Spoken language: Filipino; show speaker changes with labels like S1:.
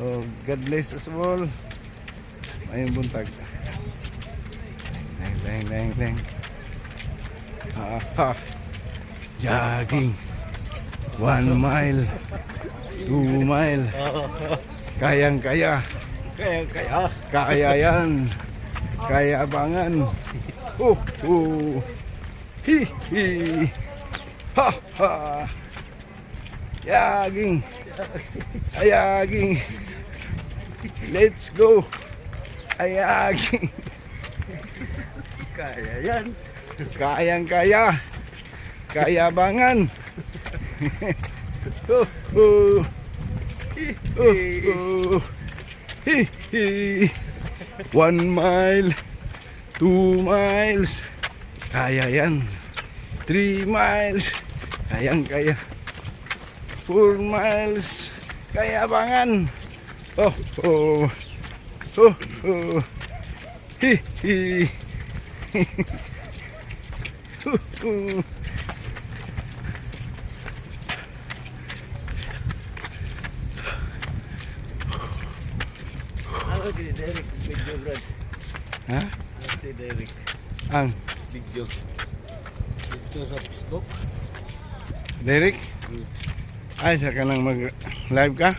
S1: Oh, God bless us all. Mayong buntag. Leng. Jogging. 1 mile. 2 mile. Kayang-kaya. Kaya yan. Kaya abangan. Hi. Ha. Jogging. Ayaging. Let's go. Ayaging.
S2: Kaya yan.
S1: Kayang-kaya. Kaya abangan. Hi. 1 mile. 2 miles. Kaya yan. 3 miles. Kayang-kaya. 4 miles. Kaya abangan. Hi.
S2: Ano si Derek video, Brad?
S1: Ha?
S2: Si Derek
S1: Ang
S2: video. Video sa Facebook.
S1: Derek? Ay, sa ka nang mag-live ka?